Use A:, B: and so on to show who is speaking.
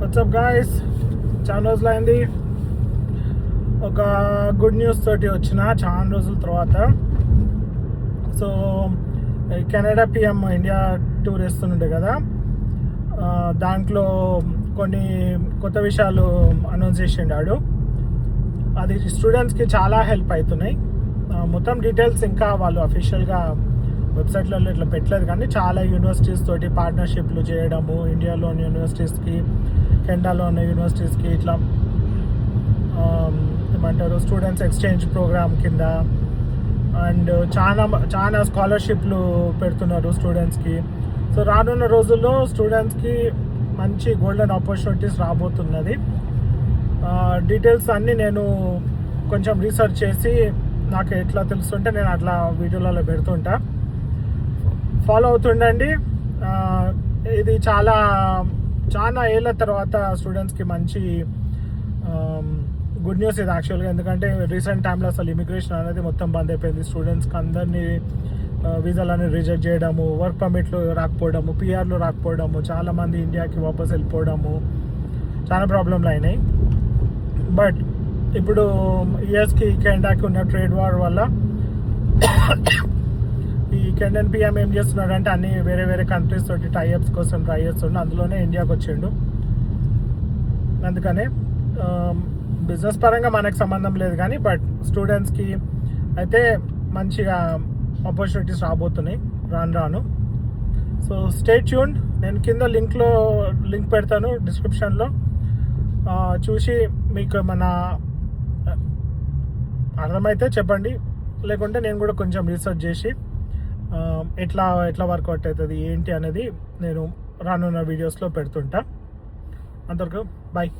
A: WhatsApp guys, చాలా రోజులైంది. ఒక గుడ్ న్యూస్ తోటి వచ్చిన చాలా రోజుల తర్వాత. So Canada PM India tour వేస్తుండే కదా, దాంట్లో కొన్ని కొత్త విషయాలు అనౌన్స్ చేసిండాడు. అది స్టూడెంట్స్కి చాలా హెల్ప్ అవుతున్నాయి. మొత్తం డీటెయిల్స్ ఇంకా వాళ్ళు అఫీషియల్గా వెబ్సైట్లలో ఇట్లా పెట్టలేదు, కానీ చాలా యూనివర్సిటీస్ తోటి పార్ట్నర్షిప్లు చేయడము, ఇండియాలోని యూనివర్సిటీస్కి, కెనడాలో ఉన్న యూనివర్సిటీస్కి ఇట్లా ఏమంటారు స్టూడెంట్స్ ఎక్స్చేంజ్ ప్రోగ్రామ్ కింద అండ్ చాలా స్కాలర్షిప్లు పెడుతున్నారు స్టూడెంట్స్కి. సో రానున్న రోజుల్లో స్టూడెంట్స్కి మంచి గోల్డెన్ ఆపర్చునిటీస్ రాబోతున్నది. డీటెయిల్స్ అన్నీ నేను కొంచెం రీసెర్చ్ చేసి నాకు ఎట్లా తెలుస్తుంటే నేను అట్లా వీడియోలలో పెడుతుంటా, ఫాలో అవుతుండండి. ఇది చాలా ఏళ్ళ తర్వాత స్టూడెంట్స్కి మంచి గుడ్ న్యూస్ ఇది యాక్చువల్గా. ఎందుకంటే రీసెంట్ టైంలో అసలు ఇమిగ్రేషన్ అనేది మొత్తం బంద్ అయిపోయింది. స్టూడెంట్స్కి అందరినీ వీసాలని రిజెక్ట్ చేయడము, వర్క్ పర్మిట్లు రాకపోవడము, పిఆర్లు రాకపోవడము, చాలామంది ఇండియాకి వాపస్ వెళ్ళిపోవడము, చాలా ప్రాబ్లంలు అయినాయి. బట్ ఇప్పుడు యుఎస్కి కెనడాకి ఉన్న ట్రేడ్ వార్ వల్ల ఈ కెనడియన్ పిఎం ఏం చేస్తున్నాడంటే అన్ని వేరే కంట్రీస్ తోటి టైఅప్స్ కోసం ట్రై చేస్తుండే, అందులోనే ఇండియాకి వచ్చిండు. అందుకనే బిజినెస్ పరంగా మనకు సంబంధం లేదు, కానీ బట్ స్టూడెంట్స్కి అయితే మంచిగా ఆపర్చునిటీస్ రాబోతున్నాయి రాను. So stay tuned. నేను కింద లింక్ పెడతాను డిస్క్రిప్షన్లో, చూసి మీకు ఏమన్నా అర్థమైతే చెప్పండి, లేకుంటే నేను కూడా కొంచెం రీసెర్చ్ చేసి ఎట్లా వర్కౌట్ అవుతుంది ఏంటి అనేది నేను రానున్న వీడియోస్లో పెడుతుంటా. అంతవరకు బాయ్.